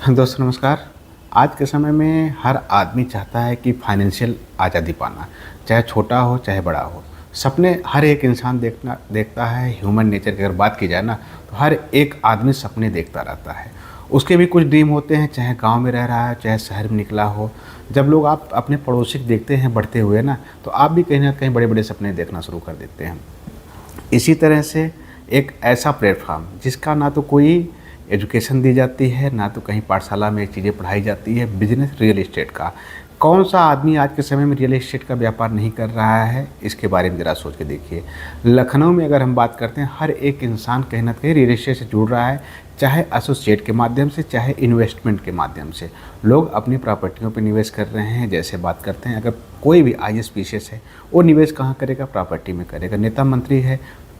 दोस्तों नमस्कार। आज के समय में हर आदमी चाहता है कि फाइनेंशियल आज़ादी पाना, चाहे छोटा हो चाहे बड़ा हो। सपने हर एक इंसान देखता है। ह्यूमन नेचर की अगर बात की जाए ना, तो हर एक आदमी सपने देखता रहता है। उसके भी कुछ ड्रीम होते हैं, चाहे गांव में रह रहा है चाहे शहर में निकला हो। जब लोग आप अपने पड़ोसी को देखते हैं बढ़ते हुए ना, तो आप भी कहीं ना कहीं बड़े बड़े सपने देखना शुरू कर देते हैं। इसी तरह से एक ऐसा प्लेटफॉर्म जिसका ना तो कोई एजुकेशन दी जाती है, ना तो कहीं पाठशाला में चीज़ें पढ़ाई जाती है, बिजनेस रियल एस्टेट का। कौन सा आदमी आज के समय में रियल एस्टेट का व्यापार नहीं कर रहा है, इसके बारे में ज़रा सोच के देखिए। लखनऊ में अगर हम बात करते हैं, हर एक इंसान कहीं ना कहीं रियल एस्टेट से जुड़ रहा है, चाहे एसोसिएट के माध्यम से चाहे इन्वेस्टमेंट के माध्यम से। लोग अपनी प्रॉपर्टियों पर निवेश कर रहे हैं। जैसे बात करते हैं, अगर कोई भी IAS PCS है, वो निवेश कहाँ करेगा? प्रॉपर्टी में करेगा। नेता मंत्री है,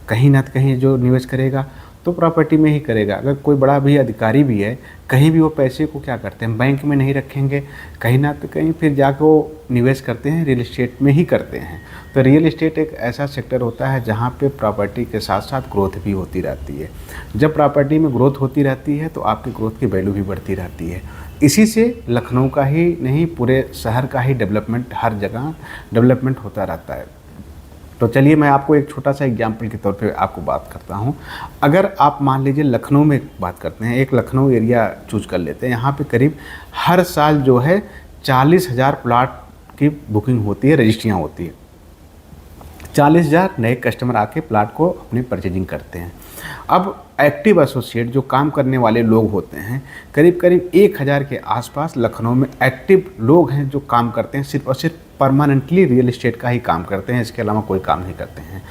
कहीं ना कहीं जो निवेश करेगा तो प्रॉपर्टी में ही करेगा। अगर कोई बड़ा भी अधिकारी भी है, कहीं भी वो पैसे को क्या करते हैं, बैंक में नहीं रखेंगे, कहीं ना तो कहीं फिर जाकर वो निवेश करते हैं, रियल एस्टेट में ही करते हैं। तो रियल एस्टेट एक ऐसा सेक्टर होता है जहाँ पे प्रॉपर्टी के साथ साथ ग्रोथ भी होती रहती है। जब प्रॉपर्टी में ग्रोथ होती रहती है तो आपकी ग्रोथ की वैल्यू भी बढ़ती रहती है। इसी से लखनऊ का ही नहीं, पूरे शहर का ही डेवलपमेंट, हर जगह डेवलपमेंट होता रहता है। तो चलिए मैं आपको एक छोटा सा एग्जाम्पल के तौर पे आपको बात करता हूँ। अगर आप मान लीजिए लखनऊ में बात करते हैं, एक लखनऊ एरिया चूज कर लेते हैं। यहाँ पे करीब हर साल जो है 40,000 प्लाट की बुकिंग होती है, रजिस्ट्रियाँ होती है। 40,000 नए कस्टमर आके प्लाट को अपने परचेजिंग करते हैं। अब एक्टिव एसोसिएट जो काम करने वाले लोग होते हैं, करीब करीब 1,000 के आसपास लखनऊ में एक्टिव लोग हैं जो काम करते हैं, सिर्फ और सिर्फ परमानेंटली रियल एस्टेट का ही काम करते हैं, इसके अलावा कोई काम नहीं करते हैं।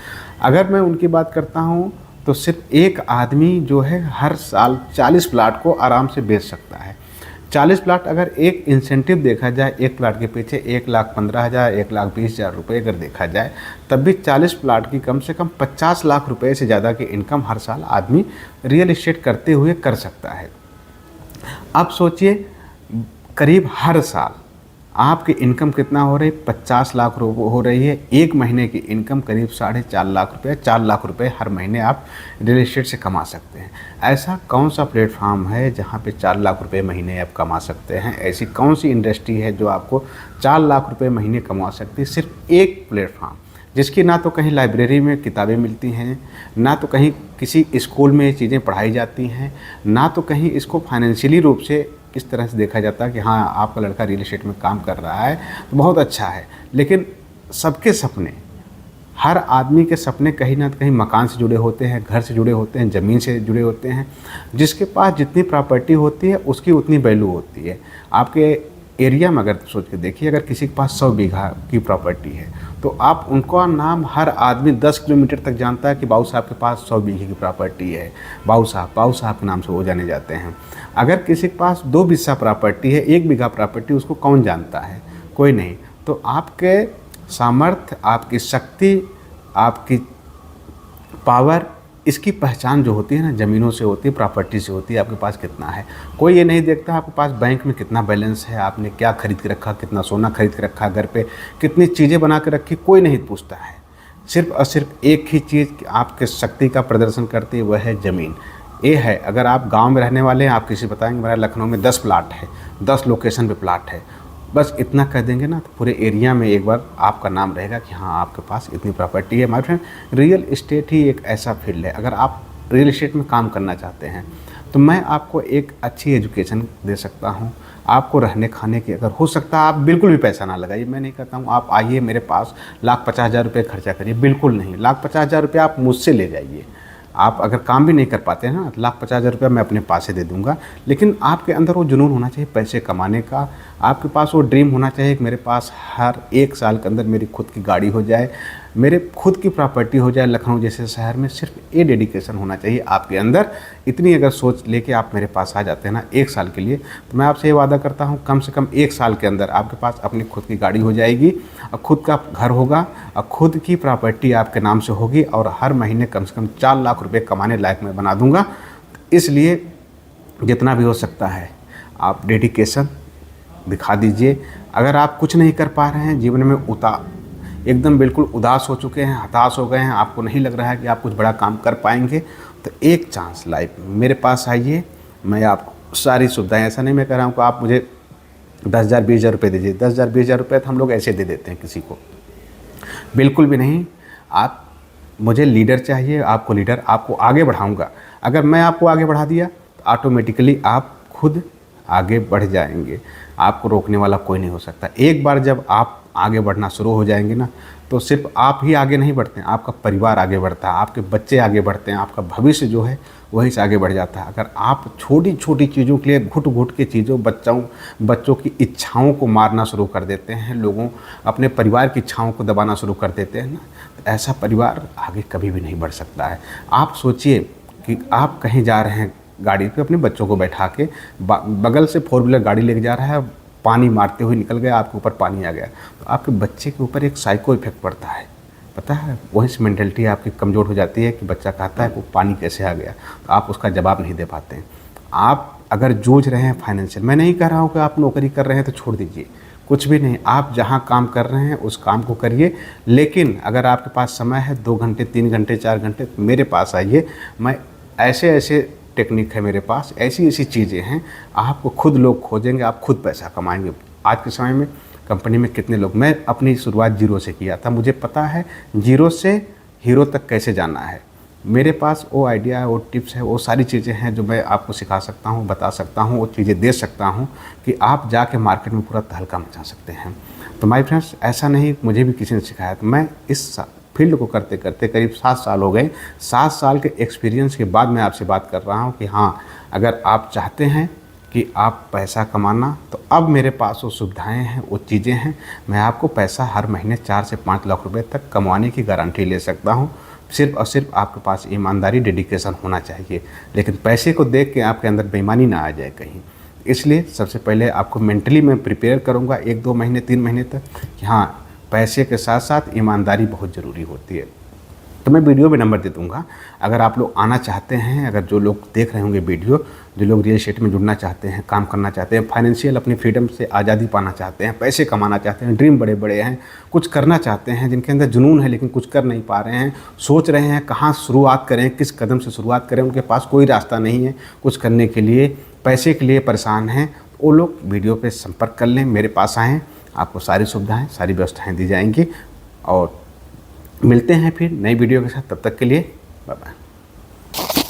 अगर मैं उनकी बात करता हूँ तो सिर्फ एक आदमी जो है हर साल 40 प्लाट को आराम से बेच सकता है। 40 प्लाट, अगर एक इंसेंटिव देखा जाए, एक प्लाट के पीछे 1,15,000 1,20,000 रुपये अगर देखा जाए, तब भी 40 प्लाट की कम से कम 50 लाख रुपए से ज़्यादा की इनकम हर साल आदमी रियल एस्टेट करते हुए कर सकता है। अब सोचिए, करीब हर साल आपकी इनकम कितना हो रही? 50 लाख रुपये हो रही है। एक महीने की इनकम करीब 4.5 लाख रुपये, 4 लाख रुपये हर महीने आप रियल एस्टेट से कमा सकते हैं। ऐसा कौन सा प्लेटफॉर्म है जहाँ पे 4 लाख रुपये महीने आप कमा सकते हैं? ऐसी कौन सी इंडस्ट्री है जो आपको 4 लाख रुपये महीने कमा सकती है? सिर्फ एक प्लेटफॉर्म, जिसकी ना तो कहीं लाइब्रेरी में किताबें मिलती हैं, ना तो कहीं किसी स्कूल में ये चीज़ें पढ़ाई जाती हैं, ना तो कहीं इसको फाइनेंशियली रूप से इस तरह से देखा जाता है कि हाँ आपका लड़का रियल एस्टेट में काम कर रहा है तो बहुत अच्छा है। लेकिन सबके सपने, हर आदमी के सपने कहीं ना कहीं मकान से जुड़े होते हैं, घर से जुड़े होते हैं, ज़मीन से जुड़े होते हैं। जिसके पास जितनी प्रॉपर्टी होती है उसकी उतनी वैल्यू होती है। आपके एरिया में अगर सोच के देखिए, अगर किसी के पास 100 बीघा की प्रॉपर्टी है तो आप उनका नाम हर आदमी 10 किलोमीटर तक जानता है कि बाबू साहब के पास 100 बीघे की प्रॉपर्टी है, बाबू साहब के नाम से वो जाने जाते हैं। अगर किसी के पास 2 बिस्सा प्रॉपर्टी है, 1 बीघा प्रॉपर्टी, उसको कौन जानता है? कोई नहीं। तो आपके सामर्थ्य, आपकी शक्ति, आपकी पावर, इसकी पहचान जो होती है ना, ज़मीनों से होती है, प्रॉपर्टी से होती है। आपके पास कितना है, कोई ये नहीं देखता। आपके पास बैंक में कितना बैलेंस है, आपने क्या खरीद के रखा, कितना सोना खरीद के रखा, घर पे कितनी चीज़ें बना के रखी, कोई नहीं पूछता है। सिर्फ और सिर्फ एक ही चीज़ आपके शक्ति का प्रदर्शन करती है, वह है ज़मीन। ये है, अगर आप गांव में रहने वाले हैं, आप किसी बताएंगे मेरा लखनऊ में 10 प्लाट है, 10 लोकेशन पे प्लाट है, बस इतना कह देंगे ना, तो पूरे एरिया में एक बार आपका नाम रहेगा कि हाँ आपके पास इतनी प्रॉपर्टी है। माय फ्रेंड, रियल इस्टेट ही एक ऐसा फील्ड है, अगर आप रियल इस्टेट में काम करना चाहते हैं तो मैं आपको एक अच्छी एजुकेशन दे सकता हूँ। आपको रहने खाने की, अगर हो सकता है आप बिल्कुल भी पैसा ना लगाइए। मैं नहीं कहता हूँ आप आइए मेरे पास 1,50,000 रुपये खर्चा करिए, बिल्कुल नहीं। 1,50,000 रुपये आप मुझसे ले जाइए। आप अगर काम भी नहीं कर पाते हैं ना, 1,50,000 रुपया मैं अपने पास से दे दूंगा। लेकिन आपके अंदर वो जुनून होना चाहिए पैसे कमाने का, आपके पास वो ड्रीम होना चाहिए कि मेरे पास हर 1 साल के अंदर मेरी खुद की गाड़ी हो जाए, मेरे खुद की प्रॉपर्टी हो जाए लखनऊ जैसे शहर में। सिर्फ ये डेडिकेशन होना चाहिए आपके अंदर। इतनी अगर सोच लेके आप मेरे पास आ जाते हैं ना 1 साल के लिए, तो मैं आपसे ये वादा करता हूँ कम से कम 1 साल के अंदर आपके पास अपनी खुद की गाड़ी हो जाएगी, और खुद का घर होगा, और खुद की प्रॉपर्टी आपके नाम से होगी, और हर महीने कम से कम 4 लाख रुपये कमाने लायक मैं बना दूँगा। इसलिए जितना भी हो सकता है आप डेडिकेशन दिखा दीजिए। अगर आप कुछ नहीं कर पा रहे हैं जीवन में, एकदम बिल्कुल उदास हो चुके हैं, हताश हो गए हैं, आपको नहीं लग रहा है कि आप कुछ बड़ा काम कर पाएंगे, तो एक चांस लाइफ में मेरे पास आइए। मैं आपको सारी सुविधाएं, ऐसा नहीं मैं कह रहा हूँ कि आप मुझे 10,000 20,000 रुपये दीजिए। 10,000 20,000 रुपये तो हम लोग ऐसे दे देते हैं किसी को, बिल्कुल भी नहीं। आप मुझे लीडर चाहिए, आपको लीडर, आपको आगे बढ़ाऊंगा। अगर मैं आपको आगे बढ़ा दिया तो ऑटोमेटिकली आप खुद आगे बढ़ जाएंगे, आपको रोकने वाला कोई नहीं हो सकता। एक बार जब आप आगे बढ़ना शुरू हो जाएंगे ना, तो सिर्फ आप ही आगे नहीं बढ़ते हैं, आपका परिवार आगे बढ़ता है, आपके बच्चे आगे बढ़ते हैं, आपका भविष्य जो है वहीं से आगे बढ़ जाता है। अगर आप छोटी छोटी चीज़ों के लिए घुट घुट के चीज़ों बच्चों की इच्छाओं को मारना शुरू कर देते हैं, लोगों अपने परिवार की इच्छाओं को दबाना शुरू कर देते हैं ना, तो ऐसा परिवार आगे कभी भी नहीं बढ़ सकता है। आप सोचिए कि आप कहीं जा रहे हैं गाड़ी पे, अपने बच्चों को बैठा के, बगल से 4 व्हीलर गाड़ी लेके जा रहा है, पानी मारते हुए निकल गया, आपके ऊपर पानी आ गया, तो आपके बच्चे के ऊपर एक साइको इफेक्ट पड़ता है, पता है। वहीं से मेंटलिटी आपकी कमज़ोर हो जाती है कि बच्चा कहता है वो पानी कैसे आ गया, तो आप उसका जवाब नहीं दे पाते हैं। आप अगर जूझ रहे हैं फाइनेंशियल, मैं नहीं कह रहा हूँ कि आप नौकरी कर रहे हैं तो छोड़ दीजिए, कुछ भी नहीं। आप जहाँ काम कर रहे हैं उस काम को करिए, लेकिन अगर आपके पास समय है 2 घंटे 3 घंटे 4 घंटे, तो मेरे पास आइए। मैं ऐसे टेक्निक है मेरे पास, ऐसी ऐसी चीज़ें हैं, आपको खुद लोग खोजेंगे, आप खुद पैसा कमाएंगे। आज के समय में कंपनी में कितने लोग, मैं अपनी शुरुआत जीरो से किया था, मुझे पता है जीरो से हीरो तक कैसे जाना है। मेरे पास वो आइडिया है, वो टिप्स है, वो सारी चीज़ें हैं जो मैं आपको सिखा सकता हूँ, बता सकता हूँ, वो चीज़ें दे सकता हूँ कि आप जाके मार्केट में पूरा तहलका मचा सकते हैं। तो माय फ्रेंड्स, ऐसा नहीं मुझे भी किसी ने सिखाया, तो मैं इस फील्ड को करते करते करीब 7 साल हो गए। 7 साल के एक्सपीरियंस के बाद मैं आपसे बात कर रहा हूँ कि हाँ, अगर आप चाहते हैं कि आप पैसा कमाना, तो अब मेरे पास वो सुविधाएं हैं, वो चीज़ें हैं, मैं आपको पैसा हर महीने 4 से 5 लाख रुपए तक कमाने की गारंटी ले सकता हूँ। सिर्फ और सिर्फ आपके पास ईमानदारी, डेडिकेशन होना चाहिए, लेकिन पैसे को देख के आपके अंदर बेईमानी ना आ जाए कहीं। इसलिए सबसे पहले आपको मेंटली मैं प्रिपेयर करूँगा 1-2 महीने 3 महीने तक कि हाँ, पैसे के साथ साथ ईमानदारी बहुत ज़रूरी होती है। तो मैं वीडियो में नंबर दे दूँगा, अगर आप लोग आना चाहते हैं, अगर जो लोग देख रहे होंगे वीडियो, जो लोग रियल एस्टेट में जुड़ना चाहते हैं, काम करना चाहते हैं, फाइनेंशियल अपनी फ्रीडम से आज़ादी पाना चाहते हैं, पैसे कमाना चाहते हैं, ड्रीम बड़े बड़े हैं, कुछ करना चाहते हैं, जिनके अंदर जुनून है लेकिन कुछ कर नहीं पा रहे हैं, सोच रहे हैं कहाँ शुरुआत करें, किस कदम से शुरुआत करें, उनके पास कोई रास्ता नहीं है कुछ करने के लिए, पैसे के लिए परेशान हैं, वो लोग वीडियो पर संपर्क कर लें, मेरे पास आएँ, आपको सारी सुविधाएं, सारी व्यवस्थाएं दी जाएंगी। और मिलते हैं फिर नई वीडियो के साथ, तब तक के लिए बाय बाय।